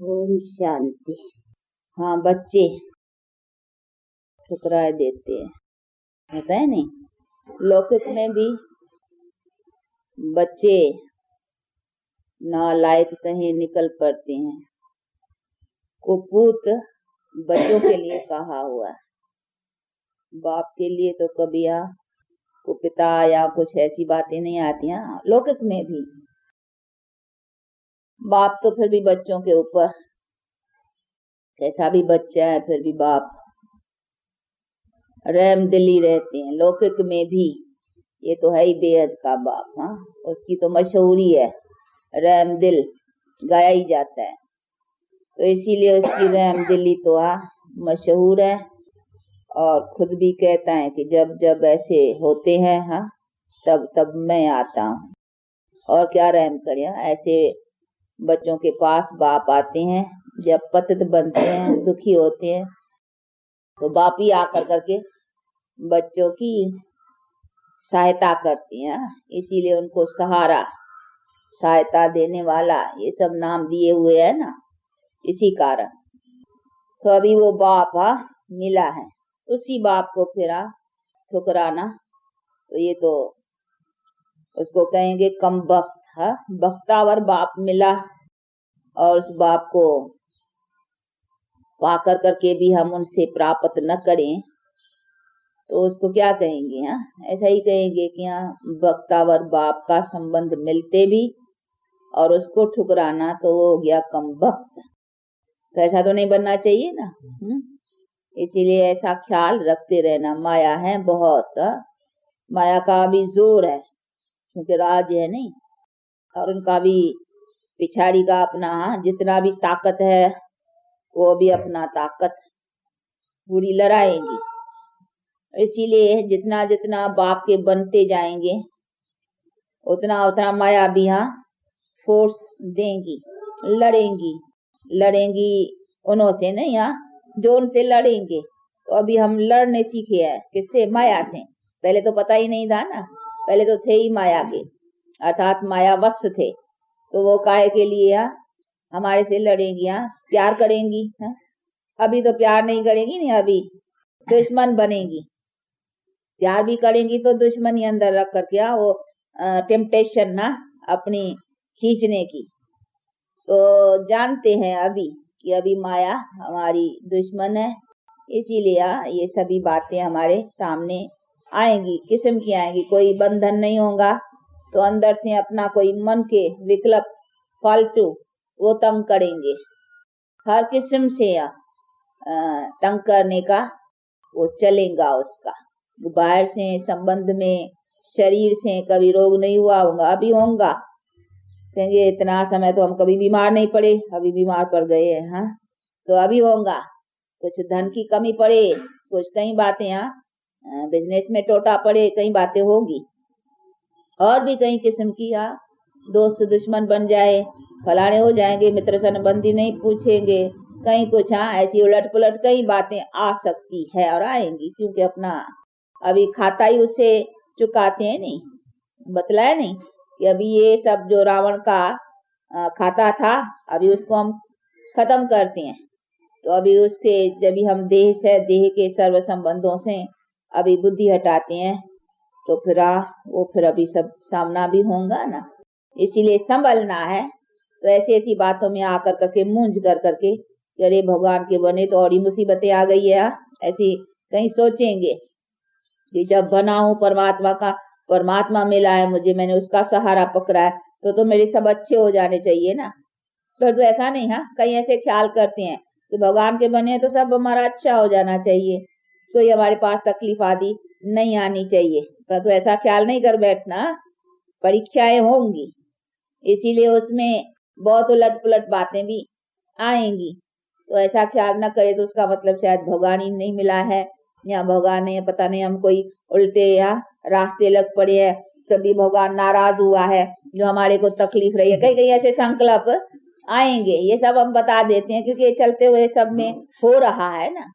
ओम शांति। हाँ, बच्चे ठुकरा देते हैं, होता है नहीं। लौकिक में भी बच्चे नालायक कहीं निकल पड़ते हैं। कुपूत बच्चों के लिए कहा हुआ है, बाप के लिए तो कभी कुपिता या कुछ ऐसी बातें नहीं आती हैं। लौकिक में भी बाप तो फिर भी बच्चों के ऊपर, कैसा भी बच्चा है फिर भी बाप रहम दिली रहते हैं। लौकिक में भी ये तो है ही बेहद का बाप। हाँ, उसकी तो मशहूरी है, रहम दिल गाया ही जाता है, तो इसीलिए उसकी रहम दिली तो मशहूर है। और खुद भी कहता है कि जब जब ऐसे होते हैं तब तब मैं आता हूँ। और क्या रहम करे, ऐसे बच्चों के पास बाप आते हैं जब पतित बनते हैं, दुखी होते हैं, तो बाप ही आकर करके बच्चों की सहायता करते हैं। इसीलिए उनको सहारा, सहायता देने वाला, ये सब नाम दिए हुए है ना, इसी कारण। तो अभी वो बाप मिला है, उसी बाप को फिर ठुकराना, तो ये तो उसको कहेंगे कम बख्त। बख्तावर बाप मिला और उस बाप को पाकर करके भी हम उनसे प्राप्त न करें तो उसको क्या कहेंगे? ऐसा ही कहेंगे कि बख्तावर बाप का संबंध मिलते भी और उसको ठुकराना तो वो हो गया कम बख्त। तो ऐसा तो नहीं बनना चाहिए ना। इसीलिए ऐसा ख्याल रखते रहना। माया है बहुत, माया का भी जोर है क्योंकि राज है नहीं, और उनका भी पिछाड़ी का अपना जितना भी ताकत है वो भी अपना ताकत पूरी लड़ाएंगी। इसीलिए जितना जितना बाप के बनते जाएंगे उतना उतना माया भी फोर्स देंगी, लड़ेंगी उन्हों से नहीं, जो उनसे लड़ेंगे। तो अभी हम लड़ने सीखे हैं किससे? माया से। पहले तो पता ही नहीं था ना, पहले तो थे ही माया के, अर्थात माया वश थे। तो वो काहे के लिए हमारे से लड़ेंगी, प्यार करेंगी। अभी तो प्यार नहीं करेंगी, नहीं अभी दुश्मन बनेगी। प्यार भी करेंगी तो दुश्मनी अंदर रख करके वो टेम्पटेशन ना अपनी खींचने की। तो जानते हैं अभी कि अभी माया हमारी दुश्मन है, इसीलिए ये सभी बातें हमारे सामने आएंगी, किस्म की आएंगी। कोई बंधन नहीं होगा तो अंदर से अपना कोई मन के विकल्प फालतू वो तंग करेंगे, हर किस्म से तंग करने का वो चलेगा उसका। बाहर से संबंध में शरीर से कभी रोग नहीं हुआ होगा, अभी होगा। कहेंगे इतना समय तो हम कभी बीमार नहीं पड़े, अभी बीमार पड़ गए हैं। तो अभी होगा। कुछ धन की कमी पड़े, कुछ कई बातें बिजनेस में टोटा पड़े, कई बातें होगी। और भी कई किस्म की दोस्त दुश्मन बन जाए, फलाने हो जाएंगे, मित्र संबंधी नहीं पूछेंगे, कहीं कुछ ऐसी उलट पुलट कई बातें आ सकती है और आएंगी, क्योंकि अपना अभी खाता ही उससे चुकाते हैं। नहीं बतलाया नहीं कि अभी ये सब जो रावण का खाता था अभी उसको हम खत्म करते हैं। तो अभी उसके जब हम देह से, देह के सर्व संबंधों से अभी बुद्धि हटाते हैं तो फिर वो फिर अभी सब सामना भी होगा ना। इसीलिए संभलना है। तो ऐसी ऐसी बातों में आकर करके मूंझ कर करके अरे भगवान के बने तो और ही मुसीबतें आ गई है, ऐसी कहीं सोचेंगे कि जब बना हूँ परमात्मा का, परमात्मा मिला है मुझे, मैंने उसका सहारा पकड़ा है, तो मेरे सब अच्छे हो जाने चाहिए ना। तो ऐसा नहीं है, कई ऐसे ख्याल करते हैं कि भगवान के बने तो सब हमारा अच्छा हो जाना चाहिए, कोई हमारे पास तकलीफ आदि नहीं आनी चाहिए। तो ऐसा ख्याल नहीं कर बैठना, परीक्षाएं होंगी, इसीलिए उसमें बहुत उलट पुलट बातें भी आएंगी। तो ऐसा ख्याल न करे तो उसका मतलब शायद भगवान ही नहीं मिला है, या भगवान ने पता नहीं हम कोई उल्टे या रास्ते लग पड़े हैं, तभी भगवान नाराज हुआ है, जो हमारे को तकलीफ रही है। कई कई ऐसे संकल्प आएंगे, ये सब हम बता देते हैं क्योंकि चलते हुए सब में हो रहा है ना।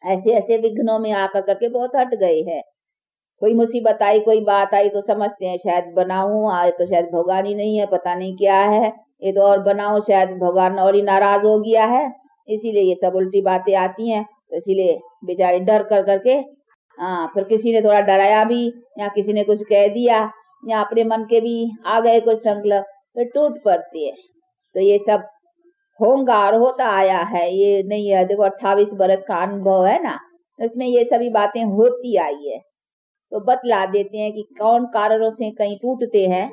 ऐसे ऐसे विघ्नों में आकर करके बहुत हट गए हैं। कोई मुसीबत आई, कोई बात आई तो समझते हैं शायद बनाऊं आए तो शायद भगवान ही नहीं है, पता नहीं क्या है, ये तो और बनाओ, शायद भगवान और ही नाराज हो गया है, इसीलिए ये सब उल्टी बातें आती हैं। तो इसीलिए बेचारे डर कर करके फिर किसी ने थोड़ा डराया भी, या किसी ने कुछ कह दिया, या अपने मन के भी आ गए कुछ संकल्प, तो टूट पड़ती है। तो ये सब होगा और होता आया है, ये नहीं है। देखो 28 बरस का अनुभव है ना, उसमें ये सभी बातें होती आई है। तो बतला देते हैं कि कौन कारणों से कहीं टूटते हैं,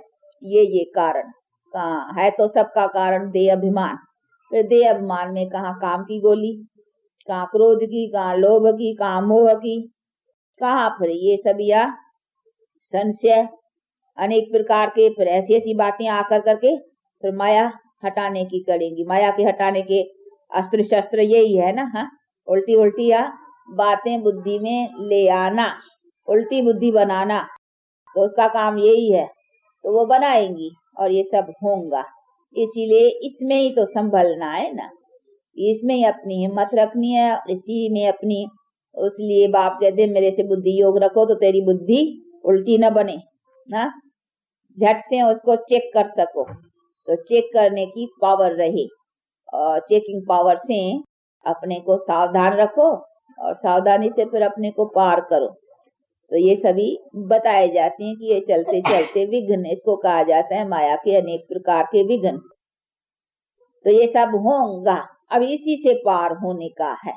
ये कारण कहाँ है। तो सबका कारण देह अभिमान। फिर देह अभिमान में कहाँ काम की गोली, कहाँ क्रोध की, कहाँ लोभ की, कहाँ मोह की, कहाँ फिर ये सब या संशय अनेक प्रकार के। फिर ऐसी ऐसी बातें आकर करके फिर माया हटाने की करेंगी। माया के हटाने के अस्त्र शस्त्र यही है ना। हाँ, उल्टी उल्टी या बातें बुद्धि में ले आना, उल्टी बुद्धि बनाना, तो उसका काम यही है। तो वो बनाएंगी और ये सब होगा। इसीलिए इसमें ही तो संभलना है ना, इसमें ही अपनी हिम्मत रखनी है, इसी में अपनी। उसलिए बाप कहते मेरे से बुद्धि योग रखो तो तेरी बुद्धि उल्टी न बने ना, झट से उसको चेक कर सको। तो चेक करने की पावर रहे, और चेकिंग पावर से अपने को सावधान रखो, और सावधानी से फिर अपने को पार करो। तो ये सभी बताए जाते हैं कि ये चलते चलते विघ्न, इसको कहा जाता है माया के अनेक प्रकार के विघ्न। तो ये सब होगा, अब इसी से पार होने का है।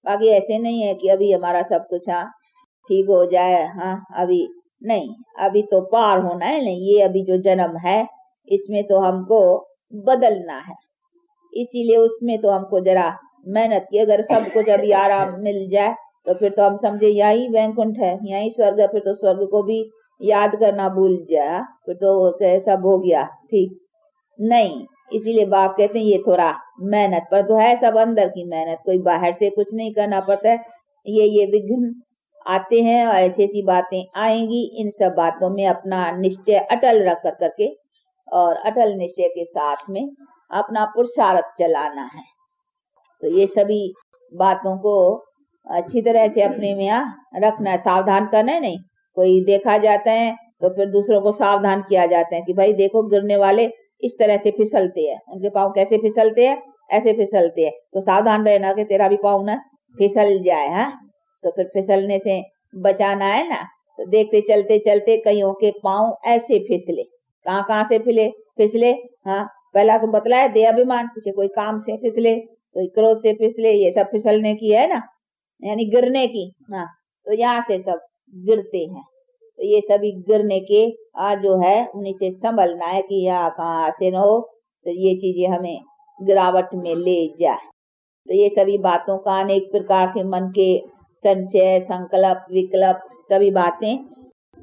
बाकी ऐसे नहीं है कि अभी हमारा सब कुछ ठीक हो जाए। हाँ, अभी नहीं, अभी तो पार होना है। नहीं, ये अभी जो जन्म है इसमें तो हमको बदलना है, इसीलिए उसमें तो हमको जरा मेहनत की। अगर सब कुछ अभी आराम मिल जाए तो फिर तो हम समझे यही वैकुंठ है, यही स्वर्ग है। फिर तो स्वर्ग को भी याद करना भूल जाए, फिर तो सब हो गया ठीक नहीं। इसीलिए बाप कहते हैं ये थोड़ा मेहनत पर तो है, सब अंदर की मेहनत, कोई बाहर से कुछ नहीं करना पड़ता है। ये विघ्न आते हैं और ऐसी ऐसी बातें आएंगी। इन सब बातों में अपना निश्चय अटल रख कर करके, और अटल निश्चय के साथ में अपना पुरुषार्थ चलाना है। तो ये सभी बातों को अच्छी तरह से अपने में रखना है, सावधान करना है। नहीं, कोई देखा जाता है तो फिर दूसरों को सावधान किया जाता है कि भाई देखो गिरने वाले इस तरह से फिसलते हैं, उनके पाँव कैसे फिसलते हैं, ऐसे फिसलते हैं, तो सावधान रहना कि तेरा भी पाँव ना फिसल जाए। हाँ, तो फिर फिसलने से बचाना है ना। तो देखते चलते चलते कईयों के पाँव ऐसे फिसले, कहाँ कहाँ से फिसले। हाँ, पहला तो बतलाया देह अभिमान, पीछे कोई काम से फिसले, कोई क्रोध से फिसले, ये सब फिसलने की है ना, यानी गिरने की। हाँ, तो यहाँ से सब गिरते हैं। तो ये सभी गिरने के जो है उन्हीं से संभलना है कि यहाँ कहाँ से न हो, तो ये चीजें हमें गिरावट में ले जाए। तो ये सभी बातों का अनेक प्रकार के मन के संशय, संकल्प, विकल्प, सभी बातें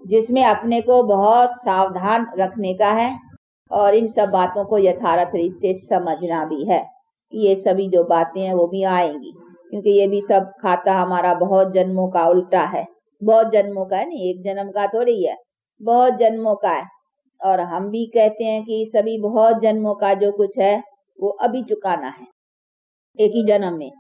जिसमें अपने को बहुत सावधान रखने का है, और इन सब बातों को यथार्थ रीत से समझना भी है। ये सभी जो बातें हैं वो भी आएंगी, क्योंकि ये भी सब खाता हमारा बहुत जन्मों का उल्टा है। बहुत जन्मों का है, नहीं एक जन्म का थोड़ी है, बहुत जन्मों का है। और हम भी कहते हैं कि सभी बहुत जन्मों का जो कुछ है वो अभी चुकाना है, एक ही जन्म में।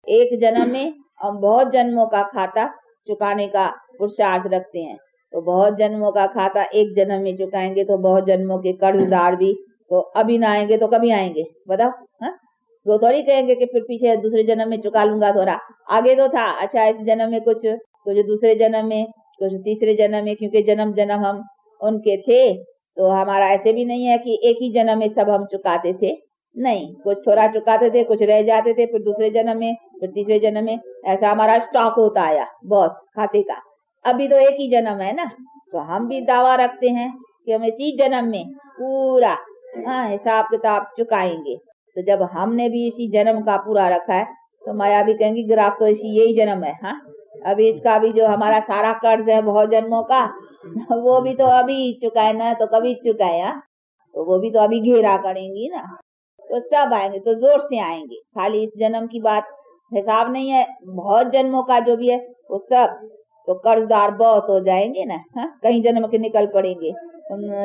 एक जन्म में हम बहुत जन्मों का खाता चुकाने का पुरुषार्थ रखते हैं। तो बहुत जन्मों का खाता एक जन्म में चुकाएंगे तो बहुत जन्मों के कर्जदार भी तो अभी ना आएंगे तो कभी आएंगे बताओ। हाँ, तो थोड़ी कहेंगे कि फिर पीछे दूसरे जन्म में चुका लूंगा, थोड़ा आगे तो था, अच्छा इस जन्म में कुछ दूसरे जन्म में, कुछ तीसरे जन्म में, क्योंकि जन्म जन्म हम उनके थे। तो हमारा ऐसे भी नहीं है कि एक ही जन्म में सब हम चुकाते थे, नहीं, कुछ थोड़ा चुकाते थे, कुछ रह जाते थे, फिर दूसरे जन्म में, फिर तीसरे जन्म में, ऐसा हमारा स्टॉक होता आया बहुत खाते का। अभी तो एक ही जन्म है ना, तो हम भी दावा रखते हैं कि हम इसी जन्म में पूरा हिसाब किताब चुकाएंगे। तो जब हमने भी इसी जन्म का पूरा रखा है तो माया भी कहेंगी ग्राहक तो इसी यही जन्म है। हाँ, अभी इसका भी जो हमारा सारा कर्ज है बहुत जन्मों का वो भी तो अभी चुकाए ना, तो कभी चुकाए। हाँ, तो वो भी तो अभी घेरा करेंगी ना। तो सब आएंगे, तो जोर से आएंगे, खाली इस जन्म की बात हिसाब नहीं है, बहुत जन्मों का जो भी है वो सब तो कर्जदार बहुत हो जाएंगे ना। हाँ, कहीं जन्म के निकल पड़ेंगे,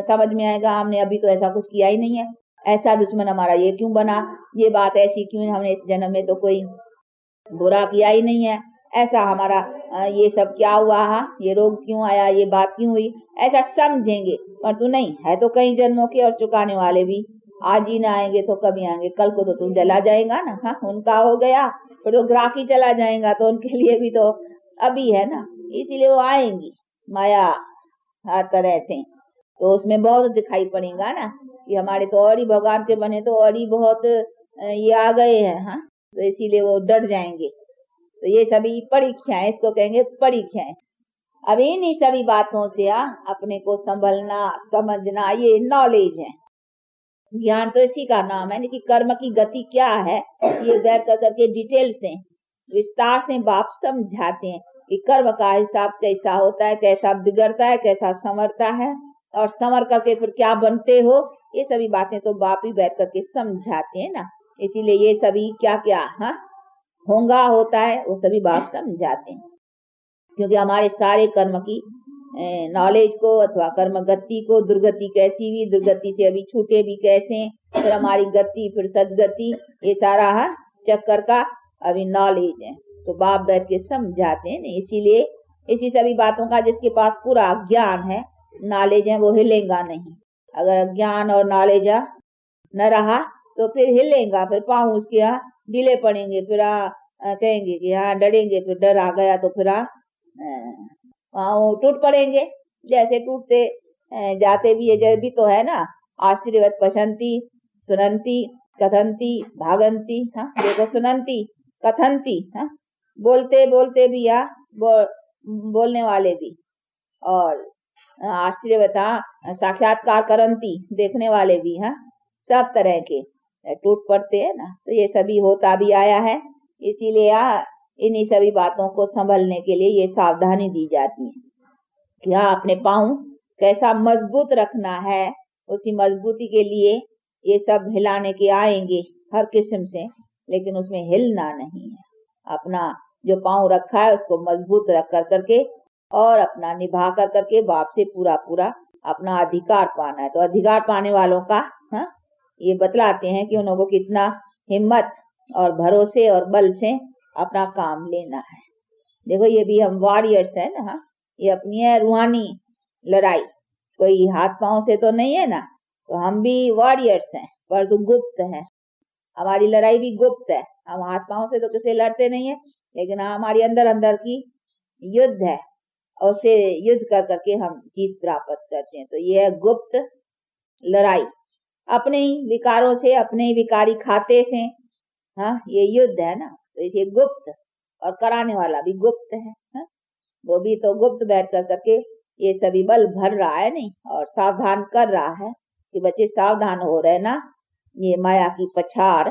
समझ में आएगा हमने अभी तो ऐसा कुछ किया ही नहीं है, ऐसा दुश्मन हमारा ये क्यों बना, ये बात ऐसी क्यों, हमने इस जन्म में तो कोई बुरा किया ही नहीं है, ऐसा हमारा ये सब क्या हुआ, ये रोग क्यों आया, ये बात क्यों हुई, ऐसा समझेंगे। पर तू नहीं है तो कई जन्मों के और चुकाने वाले भी आज ही ना आएंगे तो कभी आएंगे, कल को तो तुम जला जाएगा ना। हाँ, उनका हो गया फिर तो ग्राहक ही चला जाएगा, तो उनके लिए भी तो अभी है ना, इसीलिए वो आएंगी माया हर तरह से। तो उसमें बहुत दिखाई पड़ेगा ना कि हमारे तो और ही भगवान के बने तो और ही बहुत ये आ गए हैं। हाँ, तो इसीलिए वो डर जाएंगे। तो ये सभी परीक्षाएं, इसको कहेंगे परीक्षाएं। अब इन्हीं सभी बातों से अपने को संभलना समझना, ये नॉलेज है। ज्ञान तो इसी का नाम है कि कर्म की गति क्या है, ये बैठ करके डिटेल से विस्तार से बाप समझाते हैं कि कर्म का हिसाब कैसा होता है, कैसा बिगड़ता है, कैसा संवरता है, और संवर करके फिर क्या बनते हो। ये सभी बातें तो बाप ही बैठ करके समझाते हैं ना। इसीलिए ये सभी क्या क्या होगा होता है वो सभी बाप समझाते हैं, क्योंकि हमारे सारे कर्म की नॉलेज को अथवा कर्म गति को, दुर्गति कैसी हुई, दुर्गति से अभी छूटे भी कैसे, फिर हमारी गति, फिर सदगति, ये सारा चक्कर का अभी नॉलेज है। तो बाप बैठ के समझाते हैं ना। इसीलिए इसी सभी बातों का जिसके पास पूरा ज्ञान है, नॉलेज है, वो हिलेगा नहीं। अगर ज्ञान और नॉलेज न रहा तो फिर हिलेगा, फिर पाँव उसके ढीले पड़ेंगे, फिर कहेंगे कि डरेंगे, फिर डर आ गया तो फिर टूट पड़ेंगे। जैसे टूटते जाते भी है, जब भी तो है ना, आशीर्वाद पशंती सुनंती कथंती भागंती। हाँ, देखो सुनंती कथंती, हाँ, बोलते बोलते भी बोलने वाले भी, और आशीर्वाद साक्षात्कार करंती, देखने वाले भी। हाँ, सब तरह के टूट पड़ते हैं ना। तो ये सभी होता भी आया है, इसीलिए इन्हीं सभी बातों को संभलने के लिए ये सावधानी दी जाती है कि अपने पाँव कैसा मजबूत रखना है। उसी मजबूती के लिए ये सब हिलाने के आएंगे हर किस्म से, लेकिन उसमें हिलना नहीं है। अपना जो पाँव रखा है उसको मजबूत रख कर करके और अपना निभा कर करके बाप से पूरा पूरा अपना अधिकार पाना है। तो अधिकार पाने वालों का ये बतलाते हैं कि उन लोगों को कितना हिम्मत और भरोसे और बल से अपना काम लेना है। देखो ये भी हम वॉरियर्स है ना। ये अपनी है रूहानी लड़ाई, कोई हाथ पांव से तो नहीं है ना। तो हम भी वॉरियर्स हैं, पर तो गुप्त है, हमारी लड़ाई भी गुप्त है। हम हाथ पांव से तो किसी लड़ते नहीं है, लेकिन हमारी अंदर अंदर की युद्ध है, और उसे युद्ध कर करके हम जीत प्राप्त करते हैं। तो ये है गुप्त लड़ाई, अपने ही विकारों से, अपने ही विकारी खाते से। ये युद्ध है ना। तो इसे गुप्त, और कराने वाला भी गुप्त है। वो भी तो गुप्त बैठ कर करके ये सभी बल भर रहा है नहीं, और सावधान कर रहा है कि बच्चे सावधान हो रहे ना, ये माया की पछाड़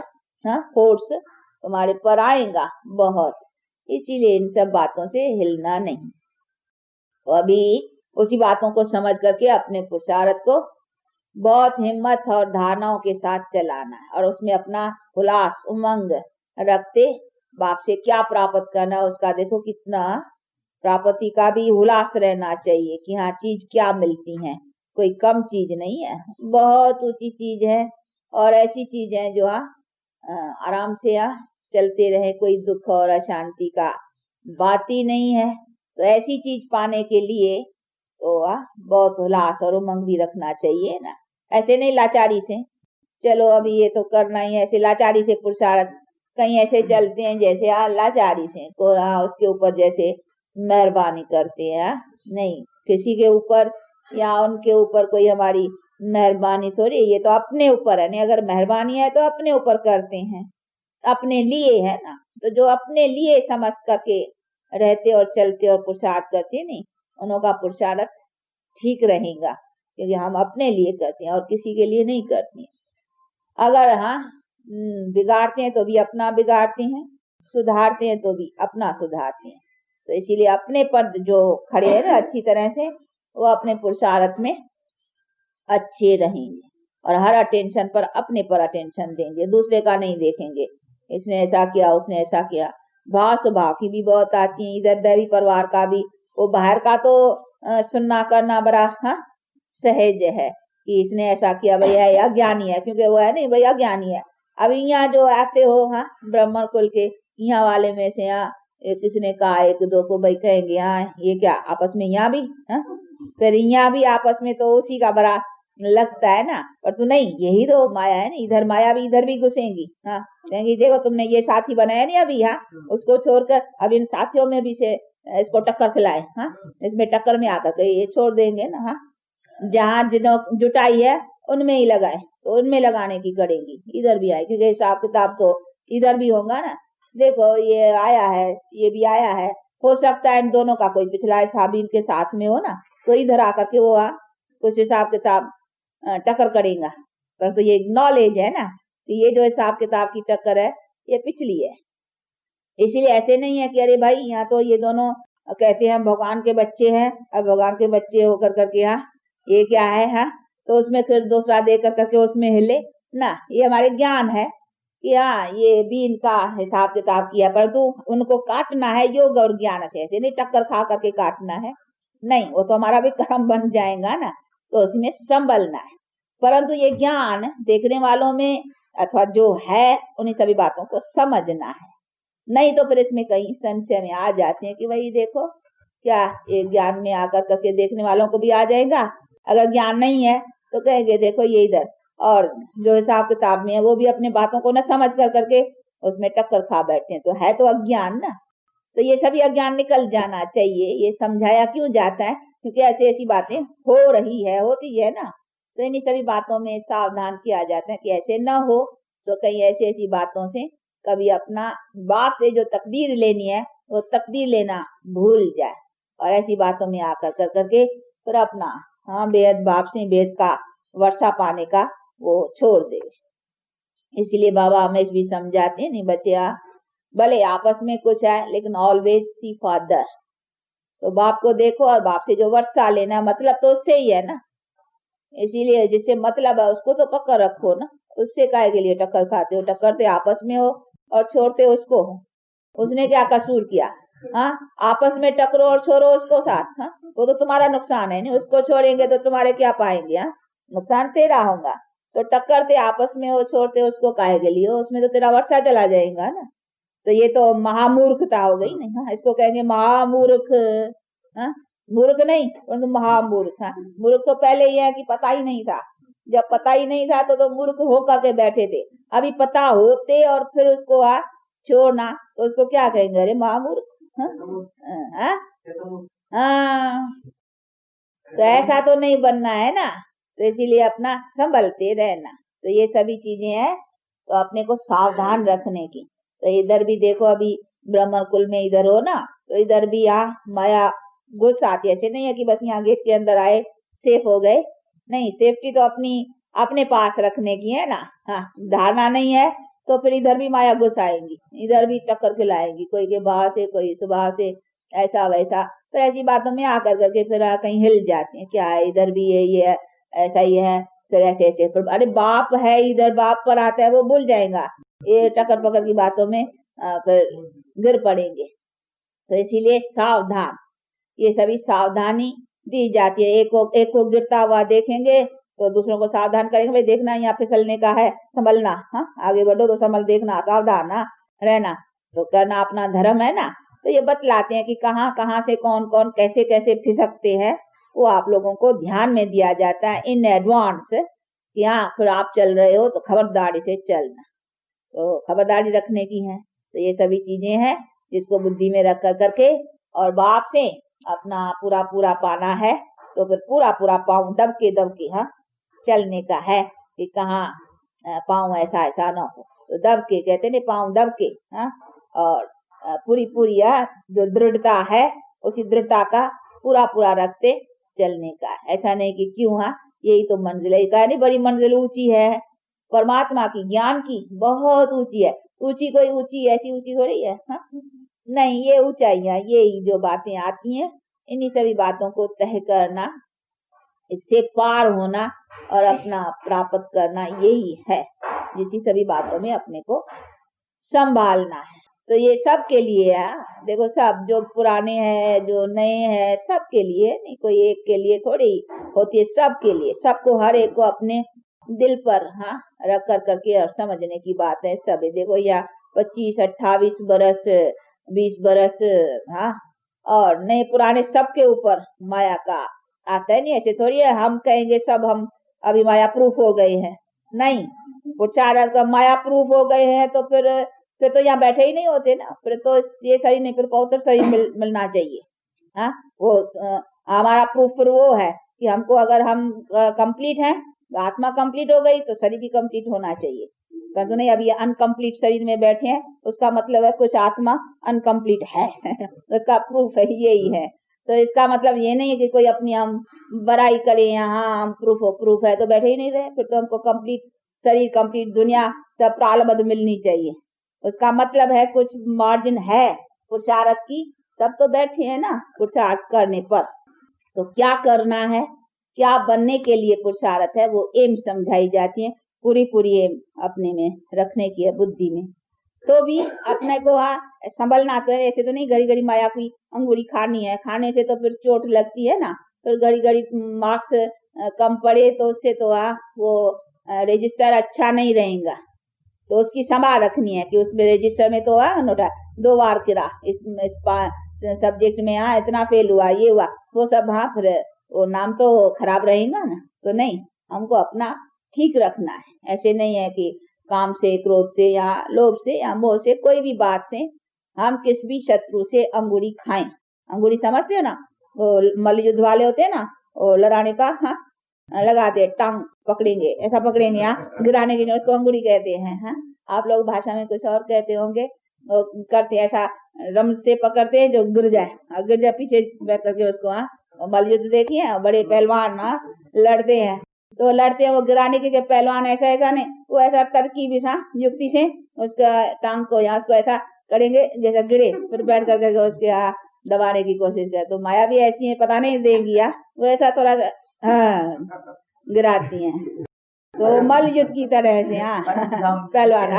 फोर्स तुम्हारे पर आएगा बहुत। इसीलिए इन सब बातों से हिलना नहीं। तो अभी उसी बातों को समझ करके अपने पुरुषार्थ को बहुत हिम्मत और धारणाओं के साथ चलाना है, और उसमें अपना उल्लास उमंग रखते बाप से क्या प्राप्त करना है उसका देखो कितना प्राप्ति का भी उल्लास रहना चाहिए कि हाँ चीज क्या मिलती है, कोई कम चीज नहीं है, बहुत ऊंची चीज है, और ऐसी चीज है जो आराम से चलते रहे, कोई दुख और अशांति का बात ही नहीं है। तो ऐसी चीज पाने के लिए तो बहुत उल्लास और उमंग भी रखना चाहिए ना। ऐसे नहीं लाचारी से चलो अभी ये तो करना ही है, ऐसे लाचारी से पुरुषार्थ कहीं ऐसे चलते हैं जैसे लाचारी से को उसके ऊपर जैसे मेहरबानी करते हैं। नहीं, किसी के ऊपर या उनके ऊपर कोई हमारी मेहरबानी थोड़ी, ये तो अपने ऊपर है। नहीं, अगर मेहरबानी है तो अपने ऊपर करते हैं, अपने लिए है ना। तो जो अपने लिए समझ करके रहते और चलते और पुरुषार्थ करते, नहीं उनका पुरुषार्थ ठीक रहेगा, क्योंकि हम अपने लिए करते हैं और किसी के लिए नहीं करते हैं। अगर बिगाड़ते हैं तो भी अपना बिगाड़ते हैं, सुधारते हैं तो भी अपना सुधारते हैं। तो इसीलिए अपने पर जो खड़े हैं ना अच्छी तरह से, वो अपने पुरुषार्थ में अच्छे रहेंगे, और हर अटेंशन पर अपने पर अटेंशन देंगे, दूसरे का नहीं देखेंगे इसने ऐसा किया उसने ऐसा किया। भाव स्वभाव की भी बहुत आती है, इधर दैवी परिवार का भी, वो बाहर का तो सुनना करना बड़ा सहज है कि इसने ऐसा किया, भैया या ज्ञानी है, क्योंकि वो है नहीं भैया ज्ञानी है। अब यहाँ जो आते हो ब्राह्मण कुल के यहाँ वाले में से किसी ने कहा एक दो को, भाई कहेंगे ये क्या आपस में यहाँ भी फिर यहाँ भी आपस में तो उसी का बड़ा लगता है ना, पर तू नहीं, यही तो माया है ना, इधर माया भी इधर भी घुसेंगी। हाँ, कहेंगी देखो तुमने ये साथी बनाया नहीं अभी, हाँ उसको छोड़कर अब इन साथियों में भी से इसको टक्कर खिलाए, हाँ इसमें टक्कर में आकर के ये छोड़ देंगे ना। हाँ, जहाँ जुटाई है उनमें ही लगाए, तो उनमें लगाने की करेंगी, इधर भी आए, क्योंकि हिसाब किताब तो इधर भी होगा ना। देखो ये आया है, ये भी आया है, हो सकता है इन दोनों का कोई पिछला हिसाब इनके साथ में हो ना, तो इधर आकर के वो कुछ हिसाब किताब टक्कर करेगा। परंतु ये नॉलेज है ना, तो ये जो हिसाब किताब की टक्कर है ये पिछली है। इसीलिए ऐसे नहीं है कि अरे भाई यहाँ तो ये दोनों कहते हैं भगवान के बच्चे हैं, अब भगवान के बच्चे होकर करके हाँ ये क्या है, हाँ तो उसमें फिर दूसरा दे कर करके उसमें हिले ना। ये हमारे ज्ञान है कि हाँ ये भी इनका हिसाब किताब किया, परंतु उनको काटना है योग और ज्ञान से, ऐसे नहीं टक्कर खा करके काटना है, नहीं वो तो हमारा भी कर्म बन जाएगा ना, तो उसमें संभलना है। परंतु ये ज्ञान देखने वालों में अथवा जो है उन्हीं सभी बातों को समझना है, नहीं तो फिर इसमें कई संशय में आ जाते हैं कि भाई देखो क्या ये ज्ञान में आकर करके देखने वालों को भी आ जाएगा, अगर ज्ञान नहीं है तो कहेंगे देखो ये इधर, और जो हिसाब किताब में है वो भी अपने बातों को न समझ कर करके उसमें टक्कर खा बैठे हैं, तो है तो अज्ञान ना। तो ये सभी अज्ञान निकल जाना चाहिए। ये समझाया क्यों जाता है, क्योंकि ऐसी ऐसी बातें हो रही है, होती है ना, तो इन्हीं सभी बातों में सावधान किया जाता है कि ऐसे न हो, तो कहीं ऐसी ऐसी बातों से कभी अपना बाप से जो तकदीर लेनी है वो तकदीर लेना भूल जाए, और ऐसी बातों में आकर कर करके फिर अपना हाँ बेहद बाप से बेहद का वर्षा पाने का वो छोड़ दे। इसलिए बाबा हमें भी समझाते हैं, नहीं बच्चे भले आपस में कुछ है लेकिन ऑलवेज सी फादर, तो बाप को देखो और बाप से जो वर्षा लेना, मतलब तो उससे ही है ना। इसीलिए जिससे मतलब है उसको तो पकड़ रखो ना, उससे काहे के लिए टक्कर खाते हो, टक्कर आपस में हो और छोड़ते उसको हो। उसने क्या कसूर किया, हाँ आपस में टकरो और छोड़ो उसको साथ, हाँ वो तो तुम्हारा नुकसान है नहीं, उसको छोड़ेंगे तो तुम्हारे क्या पाएंगे, हाँ नुकसान तेरा होगा। तो टक्करते आपस में हो, छोड़ते उसको काहे के लिए, उसमें तो तेरा वर्षा चला जाएगा ना। तो ये तो महामूर्खता हो गई नहीं, हाँ इसको कहेंगे महामूर्ख, हाँ मूर्ख नहीं परंतु महामूर्ख। हाँ मूर्ख तो पहले ही है कि पता ही नहीं था, जब पता ही नहीं था तो मूर्ख हो करके बैठे थे, अभी पता होते और फिर उसको छोड़ना तो उसको क्या कहेंगे, अरे महामूर्ख। हाँ हाँ, तो ऐसा तो नहीं बनना है ना, तो इसीलिए अपना संभलते रहना। तो ये सभी चीजें हैं तो अपने को सावधान रखने की। तो इधर भी देखो अभी ब्राह्मण कुल में इधर हो ना, तो इधर भी माया घुस आती है। ऐसे नहीं है कि बस यहाँ गेट के अंदर आए सेफ हो गए, नहीं, सेफ्टी तो अपनी अपने पास रखने की है ना। हाँ धारणा नहीं है तो फिर इधर भी माया घुस आएंगी, इधर भी टक्कर खिलाएंगी, कोई के बाहर से कोई सुबह से ऐसा वैसा, तो ऐसी बातों में आकर करके फिर कहीं हिल जाते हैं, क्या है इधर भी ये ऐसा ही है, फिर ऐसे ऐसे फिर अरे बाप है इधर, बाप पर आता है वो भूल जाएगा, ये टक्कर पकड़ की बातों में फिर गिर पड़ेंगे। तो इसीलिए सावधान, ये सभी सावधानी दी जाती है। एक को गिरता हुआ देखेंगे तो दूसरों को सावधान करेंगे, भाई देखना यहाँ फिसलने का है, संभलना, हाँ आगे बढ़ो तो संभल, देखना, सावधान रहना, तो करना अपना धर्म है ना। तो ये बतलाते हैं कि कहाँ कहाँ से कौन कौन कैसे कैसे फिसकते हैं, वो आप लोगों को ध्यान में दिया जाता है इन एडवांस कि हाँ फिर आप चल रहे हो तो खबरदारी से चलना, तो खबरदारी रखने की है। तो ये सभी चीजें हैं जिसको बुद्धि में रख कर करके और बाप से अपना पूरा पूरा पाना है, तो फिर पूरा पूरा पाँव दब के हाँ चलने का है कि कहाँ पाँव ऐसा ऐसा ना हो, तो दब के कहते नहीं, पाँव दब के, हाँ और पूरी पूरी जो दृढ़ता है उसी दृढ़ता का पूरा पूरा रखते चलने का। ऐसा नहीं कि क्यों यही तो मंजिल है, कहा नहीं बड़ी मंजिल ऊंची है परमात्मा की, ज्ञान की बहुत ऊंची है, ऊंची कोई ऊंची ऐसी ऊंची थोड़ी है, हाँ नहीं, ये ऊंचाइयां यही जो बातें आती हैं इन्हीं सभी बातों को तय करना, इससे पार होना और अपना प्राप्त करना, यही है जिसी सभी बातों में अपने को संभालना है। तो ये सब के लिए है, देखो सब जो पुराने हैं जो नए हैं सबके लिए, नहीं कोई एक के लिए थोड़ी होती है, सबके लिए, सबको हर एक को अपने दिल पर रख कर करके और समझने की बात है। सब देखो या 25 28 बरस 20 बरस और नए पुराने सबके ऊपर माया का आता है, नहीं ऐसे थोड़ी है हम कहेंगे सब हम अभी माया प्रूफ हो गए हैं। नहीं, पुरुषार्थ का माया प्रूफ हो गए हैं तो फिर तो यहाँ बैठे ही नहीं होते ना, फिर तो ये शरीर नहीं, फिर पवित्र शरीर मिलना चाहिए। हाँ, वो हमारा प्रूफ फिर वो है कि हमको अगर हम कंप्लीट हैं, आत्मा कंप्लीट हो गई तो शरीर भी कंप्लीट होना चाहिए। परंतु नहीं, अभी अनकंप्लीट शरीर में बैठे हैं, उसका मतलब है कुछ आत्मा अनकंप्लीट है उसका प्रूफ है यही है। तो इसका मतलब ये नहीं है कि कोई अपनी हम बड़ाई करें, यहाँ हम प्रूफ है तो बैठे ही नहीं रहे, फिर तो हमको कंप्लीट शरीर, कंप्लीट दुनिया सब प्रालब्ध मिलनी चाहिए। उसका मतलब है कुछ मार्जिन है पुरुषार्थ की, तब तो बैठे हैं ना पुरुषार्थ करने पर। तो क्या करना है, क्या बनने के लिए पुरुषार्थ है, वो एम समझाई जाती है। पूरी एम अपने में रखने की है, बुद्धि में। तो भी अपने को संभलना तो है, ऐसे तो नहीं घड़ी घड़ी माया की अंगूरी खानी है, खाने से तो फिर चोट लगती है ना, फिर घड़ी घड़ी मार्क्स कम पड़े तो उससे तो वो रजिस्टर अच्छा नहीं रहेगा। तो उसकी संभाल रखनी है कि उसमें रजिस्टर में तो नोटा 2 बार गिरा, इस सब्जेक्ट में इतना फेल हुआ, ये हुआ, वो सब फिर वो नाम तो खराब रहेगा ना। तो नहीं, हमको अपना ठीक रखना है। ऐसे नहीं है कि काम से, क्रोध से या लोभ से या मोह से, कोई भी बात से हम किस भी शत्रु से अंगूरी खाएं। अंगूरी समझते हो ना, वो मल्ल युद्ध वाले होते हैं ना, वो लड़ाने का लगाते, टांग पकड़ेंगे, ऐसा पकड़ेंगे, गिराने के लिए उसको अंगूरी कहते हैं। आप लोग भाषा में कुछ और कहते होंगे। करते ऐसा रमज से पकड़ते हैं जो गिर जाए पीछे बैठ करके उसको। मल्ल युद्ध देखिए, बड़े पहलवान लड़ते हैं, तो लड़ते हैं वो गिराने के पहलवान ऐसा नहीं, वो ऐसा तरकीब युक्ति से उसका टांग को यहाँ उसको ऐसा करेंगे जैसा गिरे, फिर बैठ करके उसके दबाने की कोशिश करे। तो माया भी ऐसी है, पता नहीं देंगी वो ऐसा थोड़ा सा गिराती हैं। तो मल्ल युद्ध की तरह से पहलवान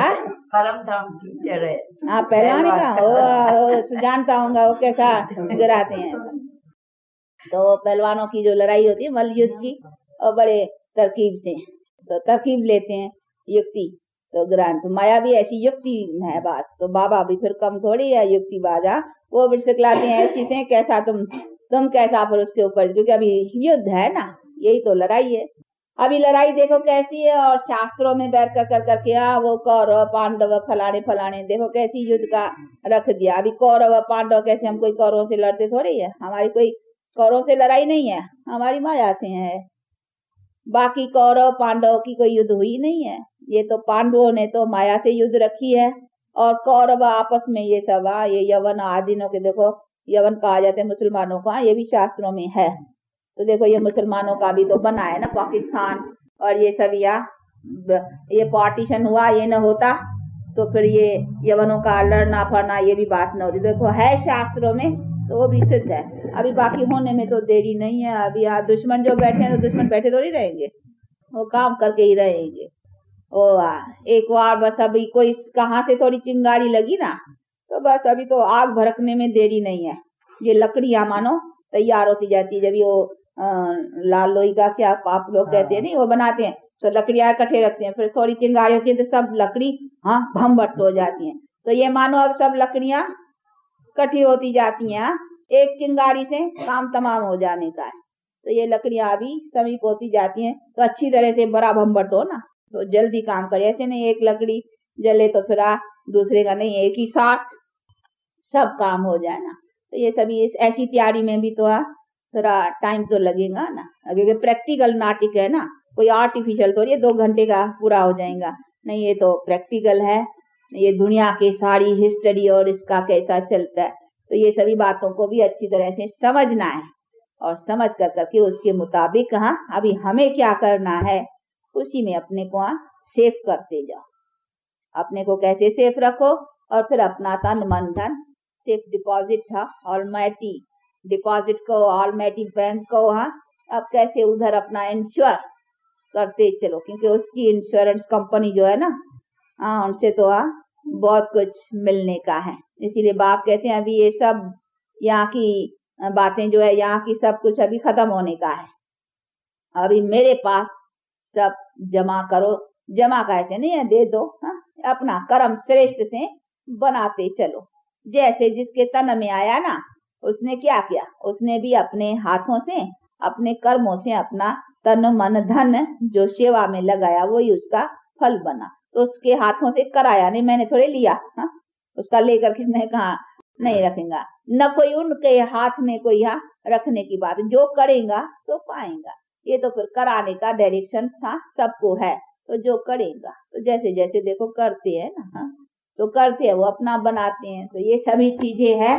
पहलवान का जानता होगा वो कैसा गिराते हैं। तो पहलवानों की जो लड़ाई होती है मल्ल युद्ध की, और बड़े तरकीब से, तो तरकीब लेते हैं युक्ति, तो ग्रांट माया भी ऐसी युक्ति है बात। तो बाबा भी फिर कम थोड़ी है युक्ति बाजा, वो भी सिखलाते हैं ऐसी से, कैसा तुम कैसा फिर उसके ऊपर, क्योंकि अभी युद्ध है ना, यही तो लड़ाई है। अभी लड़ाई देखो कैसी है, और शास्त्रों में बैठ कर करके वो कौरव पांडव फलाने देखो कैसी युद्ध का रख दिया। अभी कौरव पांडव कैसे, हम कोई कौरवों से लड़ते थोड़ी है, हमारी कोई कौरवों से लड़ाई नहीं है, हमारी माया से है। बाकी कौरव पांडव की कोई युद्ध हुई नहीं है, ये तो पांडवों ने तो माया से युद्ध रखी है, और कौरव आपस में ये सब ये यवन आदिनों के, देखो यवन कहा जाता है मुसलमानों का, ये भी शास्त्रों में है। तो देखो ये मुसलमानों का भी तो बना है ना पाकिस्तान, और ये सब ये पार्टीशन हुआ, ये न होता तो फिर ये यवनों का लड़ना फड़ना ये भी बात न होती। देखो है शास्त्रों में, तो वो भी सिद्ध है। अभी बाकी होने में तो देरी नहीं है। अभी दुश्मन जो बैठे हैं, तो दुश्मन बैठे थोड़ी रहेंगे, वो काम करके ही रहेंगे। एक बार बस अभी कोई कहाँ से थोड़ी चिंगारी लगी ना, तो बस अभी तो आग भड़कने में देरी नहीं है। ये लकड़ियां मानो तैयार होती जाती है, जब ये लाल लोई का क्या आप लोग कहते हैं नहीं, वो बनाते हैं, तो लकड़ियां इकट्ठे रखते हैं, फिर थोड़ी चिंगारी होती है तो सब लकड़ी भम्बट हो जाती है। तो ये मानो अब सब लकड़ियां इकट्ठी होती जाती हैं, एक चिंगारी से काम तमाम हो जाने का है। तो ये लकड़ियां अभी समीप होती जाती हैं, तो अच्छी तरह से बड़ा भम्बट हो ना, तो जल्दी काम करे। ऐसे नहीं एक लकड़ी जले तो फिर दूसरे का नहीं, एक ही साथ सब काम हो जाए ना। तो ये सभी ऐसी तैयारी में भी तो थोड़ा टाइम तो लगेगा ना, क्योंकि प्रैक्टिकल नाटक है ना, कोई आर्टिफिशियल थोड़ी 2 घंटे का पूरा हो जाएगा, नहीं ये तो प्रैक्टिकल है। ये दुनिया की सारी हिस्ट्री और इसका कैसा चलता है, तो ये सभी बातों को भी अच्छी तरह से समझना है, और समझ कर करके उसके मुताबिक अभी हमें क्या करना है, उसी में अपने को सेफ करते जाओ। अपने को कैसे सेफ रखो, और फिर अपना तन मन धन सेफ डिपॉजिट था ऑलमाइटी डिपॉजिट को, ऑलमाइटी बैंक को अब कैसे उधर अपना इंश्योर करते चलो, क्योंकि उसकी इंश्योरेंस कंपनी जो है ना, उनसे तो बहुत कुछ मिलने का है। इसीलिए बाप कहते हैं अभी ये सब यहाँ की बातें जो है, यहाँ की सब कुछ अभी खत्म होने का है। अभी मेरे पास सब जमा करो, जमा कैसे नहीं है, दे दो, अपना कर्म श्रेष्ठ से बनाते चलो। जैसे जिसके तन में आया ना, उसने क्या किया, उसने भी अपने हाथों से अपने कर्मों से अपना तन मन धन जो सेवा में लगाया वही उसका फल बना। तो उसके हाथों से कराया नहीं, मैंने थोड़े लिया, हाँ उसका लेकर के मैं कहा नहीं रखेगा, न कोई उनके हाथ में कोई यहाँ रखने की बात, जो करेगा सो पाएगा। ये तो फिर कराने का डायरेक्शन सबको है, तो जो करेगा तो जैसे जैसे देखो करते हैं ना, हाँ तो करते हैं वो अपना बनाते हैं। तो ये सभी चीजें हैं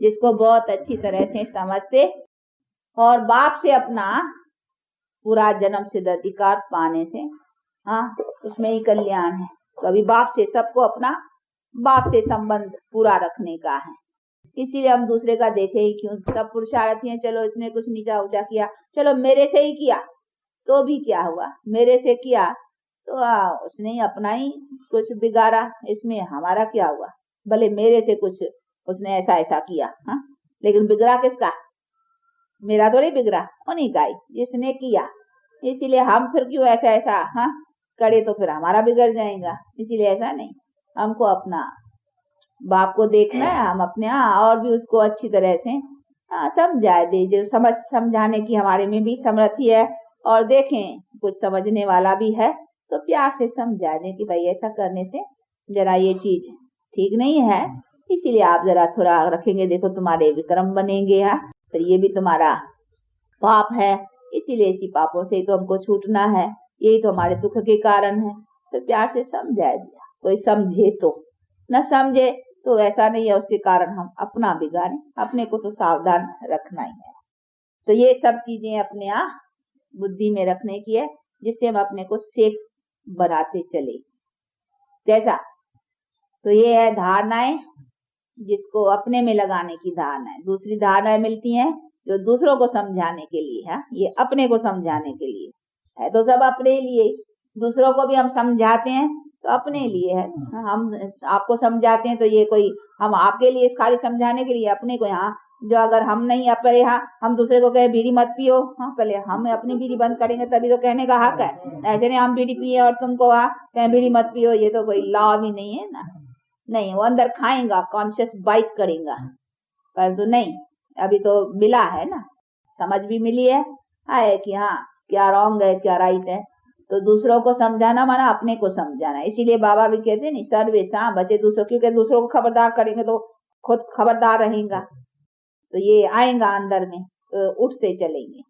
जिसको बहुत अच्छी तरह से समझते और बाप से अपना पूरा जन्म सिद्ध अधिकार पाने से, हाँ उसमें ही कल्याण है। तो अभी बाप से सबको अपना बाप से संबंध पूरा रखने का है, इसीलिए हम दूसरे का देखे ही क्यों। सब पुरुषार्थी हैं, चलो इसने कुछ नीचा ऊंचा किया, चलो मेरे से ही किया तो भी क्या हुआ, मेरे से किया तो उसने ही अपना ही कुछ बिगाड़ा, इसमें हमारा क्या हुआ। भले मेरे से कुछ उसने ऐसा ऐसा किया, हाँ लेकिन बिगड़ा किसका, मेरा थोड़ी बिगड़ा, उन्हीं का ही जिसने किया। इसीलिए हम फिर क्यों ऐसा ऐसा हाँ करे तो फिर हमारा बिगड़ जाएगा। इसीलिए ऐसा नहीं, हमको अपना बाप को देखना है, हम अपने और भी उसको अच्छी तरह से समझा दे, जो समझाने की हमारे में भी समर्थी है और देखें कुछ समझने वाला भी है तो प्यार से समझा दें कि भाई ऐसा करने से जरा ये चीज ठीक नहीं है, इसीलिए आप जरा थोड़ा रखेंगे, देखो तुम्हारे विक्रम बनेंगे, हाँ फिर ये भी तुम्हारा पाप है, इसीलिए इसी पापों से तो हमको छूटना है, यही तो हमारे दुख के कारण है। फिर प्यार से समझा दिया, कोई समझे तो, न समझे तो ऐसा नहीं है उसके कारण हम अपना बिगाड़े, अपने को तो सावधान रखना ही है। तो ये सब चीजें अपने बुद्धि में रखने की है, जिससे हम अपने को सेफ बनाते चले। कैसा, तो ये है धारणाएं जिसको अपने में लगाने की धारणाएं। दूसरी धारणाएं मिलती हैं जो दूसरों को समझाने के लिए है, ये अपने को समझाने के लिए है, तो सब अपने लिए। दूसरों को भी हम समझाते हैं तो अपने लिए है, हम आपको समझाते हैं तो ये कोई हम आपके लिए खाली समझाने के लिए, अपने को यहाँ जो अगर हम नहीं अपने यहाँ हम दूसरे को कहे बीड़ी मत पियो, हाँ पहले हम अपनी बीड़ी बंद करेंगे तभी तो कहने का हक है। ऐसे नहीं हम बीड़ी पिए और तुमको कहें बीड़ी मत पियो, ये तो कोई लॉ भी नहीं है ना। नहीं, वो अंदर खाएगा, कॉन्शियस बाइट करेगा, परंतु नहीं अभी तो मिला है ना, समझ भी मिली है कि हाँ क्या रॉन्ग है क्या राइट है। तो दूसरों को समझाना माना अपने को समझाना। इसीलिए बाबा भी कहते हैं नहीं सर्वेशा बचे दूसरों, क्योंकि दूसरों को खबरदार करेंगे तो खुद खबरदार रहेगा, तो ये आएगा अंदर में तो उठते चलेंगे।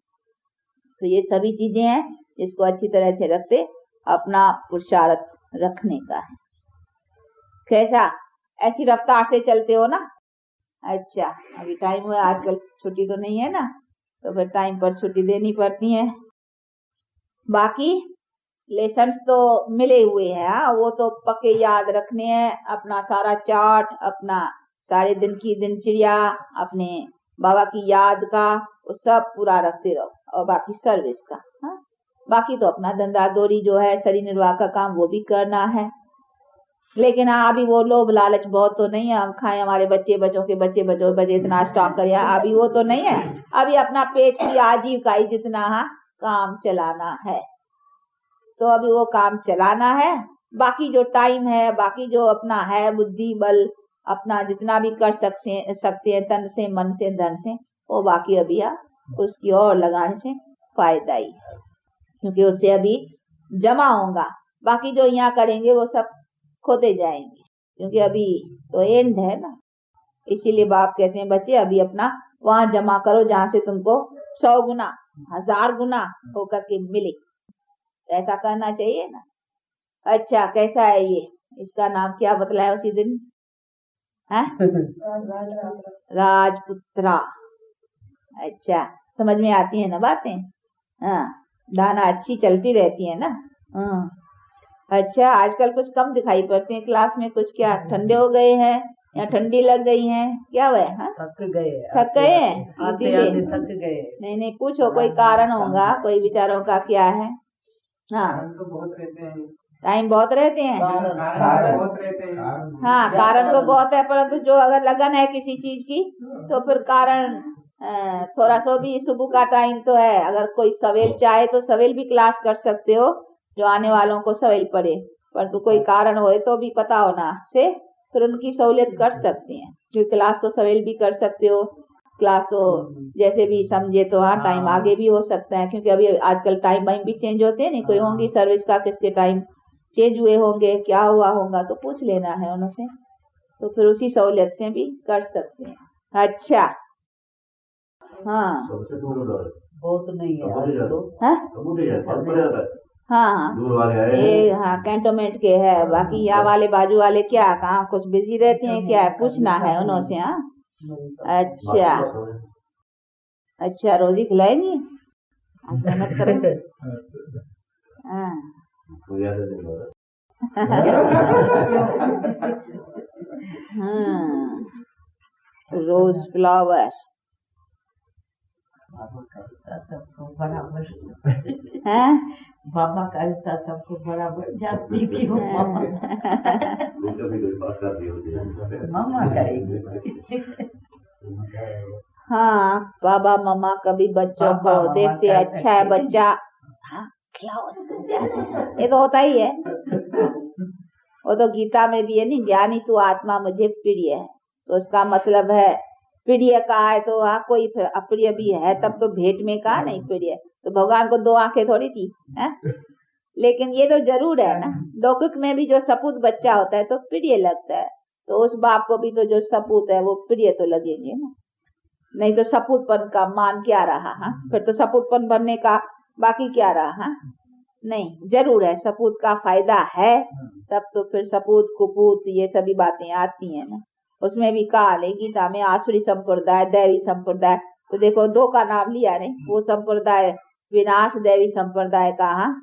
तो ये सभी चीजें हैं जिसको अच्छी तरह से रखते अपना पुरुषार्थ रखने का है। कैसा, ऐसी रफ्तार से चलते हो ना। अच्छा अभी टाइम हुआ, आजकल छुट्टी तो नहीं है ना, तो फिर टाइम पर छुट्टी देनी पड़ती है। बाकी लेसन्स तो मिले हुए हैं, वो तो पक्के याद रखने हैं। अपना सारा चार्ट, अपना सारे दिन की दिनचर्या, अपने बाबा की याद का वो सब पूरा रखते रहो, और बाकी सर्विस का, हाँ बाकी तो अपना धंधा दौरी जो है शरीर निर्वाह का काम वो भी करना है। लेकिन हाँ अभी वो लोभ लालच बहुत तो नहीं है, हम खाएं हमारे बच्चों के बच्चे इतना स्टॉक करिए, अभी वो तो नहीं है। अभी अपना पेट की आजीविका जितना काम चलाना है, तो अभी वो काम चलाना है। बाकी जो टाइम है, बाकी जो अपना है बुद्धि बल, अपना जितना भी कर सकते हैं तन से मन से धन से, वो बाकी अभी उसकी ओर लगाने से फायदा ही है, क्योंकि उससे अभी जमा होगा। बाकी जो यहाँ करेंगे वो सब खोते जाएंगे, क्योंकि अभी तो एंड है ना। इसीलिए बाप कहते हैं बच्चे अभी अपना वहां जमा करो जहां से तुमको 100 गुना 1000 गुना होकर के मिले, ऐसा करना चाहिए ना। अच्छा कैसा है ये, इसका नाम क्या बतलाया उसी दिन है? राजपुत्रा। अच्छा समझ में आती है ना बातें, हाँ दाना अच्छी चलती रहती है ना। हाँ अच्छा आजकल कुछ कम दिखाई पड़ते हैं क्लास में, कुछ क्या ठंडे हो गए हैं या ठंडी लग गई हैं, क्या हुआ है? थक गए हैं, थक गए। नहीं पूछो, कोई कारण होगा, कोई विचारों का क्या है। हाँ टाइम बहुत रहते हैं, हाँ कारण तो बहुत है, परंतु जो अगर लगन है किसी चीज की तो फिर कारण थोड़ा सा भी। सुबह का टाइम तो है, अगर कोई सवेल चाहे तो सवेल भी क्लास कर सकते हो, जो आने वालों को सवेल पड़े, परंतु कोई कारण हो तो भी पता होना से फिर उनकी सहूलियत कर सकते हैं, क्योंकि क्लास तो सवेल भी कर सकते हो, क्लास तो जैसे भी समझे तो हाँ टाइम आगे भी हो सकता है, क्योंकि अभी आजकल टाइम वाइम भी चेंज होते हैं, नहीं कोई होंगी सर्विस का किसके टाइम चेंज हुए होंगे, क्या हुआ होगा तो पूछ लेना है उनसे, तो फिर उसी सहूलियत से भी कर सकते हैं। अच्छा हाँ वो तो नहीं है हाँ ये हाँ कैंटोनमेंट के है, बाकी यहाँ वाले बाजू वाले क्या कहाँ कुछ बिजी रहते हैं क्या, पूछना है उनसे। हाँ अच्छा अच्छा रोजी खिलाएंगी, मेहनत करो। हाँ हाँ रोज फ्लावर सबको बराबर है, बाबा का हिस्सा सबको बराबर जाती थी वो मामा करेगी। हाँ पापा मम्मा कभी बच्चों को देखते अच्छा है बच्चा, हाँ खिलाओ इसको ज्यादा, ये तो होता ही है, वो तो गीता में भी है नहीं, ज्ञानी तू आत्मा मुझे प्रिय है, तो उसका मतलब है प्रिय कहा है तो हाँ कोई फिर अप्रिय भी है, तब तो भेंट में कहा नहीं प्रिय, तो भगवान को 2 आंखें थोड़ी थी है? लेकिन ये तो जरूर है ना, लौकिक में भी जो सपूत बच्चा होता है तो प्रिय लगता है, तो उस बाप को भी तो जो सपूत है वो प्रिय तो लगेंगे ना, नहीं तो सपूतपन का मान क्या रहा। हाँ फिर तो सपूतपन बनने का बाकी क्या रहा। हाँ नहीं जरूर है, सपूत का फायदा है, तब तो फिर सपूत कुपूत ये सभी बातें आती हैं ना, उसमें भी कहा नहीं गीता में आसुरी संप्रदाय दैवी संप्रदाय, तो देखो 2 का नाम लिया नहीं, वो संप्रदाय विनाश, दैवी संप्रदाय का हाँ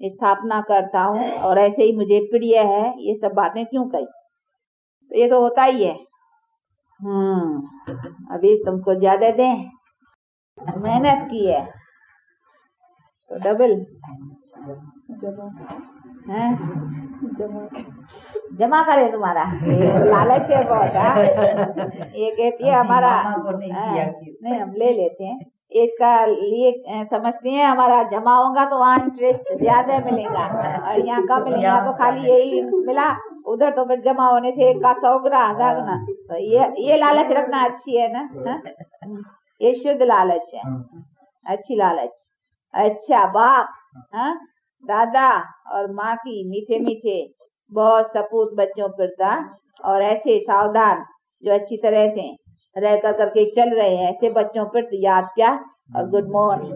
स्थापना करता हूँ, और ऐसे ही मुझे प्रिय है, ये सब बातें क्यों कही, तो ये तो होता ही है। अभी तुमको ज्यादा दें, मेहनत की है तो डबल है, जमा करे तुम्हारा, लालच है बहुत। ये कहती है हमारा नहीं हम ले लेते हैं, इसका लिए समझते हैं हमारा जमा होगा तो वहाँ इंटरेस्ट ज्यादा मिलेगा, और यहाँ कम मिलेगा, यहाँ तो खाली यही मिला, उधर तो फिर जमा होने से 1 का 100 गुना ना, तो ये लालच रखना अच्छी है ना। हा? ये शुद्ध लालच है, अच्छी लालच। अच्छा बाप हाँ दादा और माँ की मीठे मीठे बहुत सपूत बच्चों पर था, और ऐसे सावधान जो अच्छी तरह से रह कर करके चल रहे हैं, ऐसे बच्चों पर याद क्या और गुड मॉर्निंग।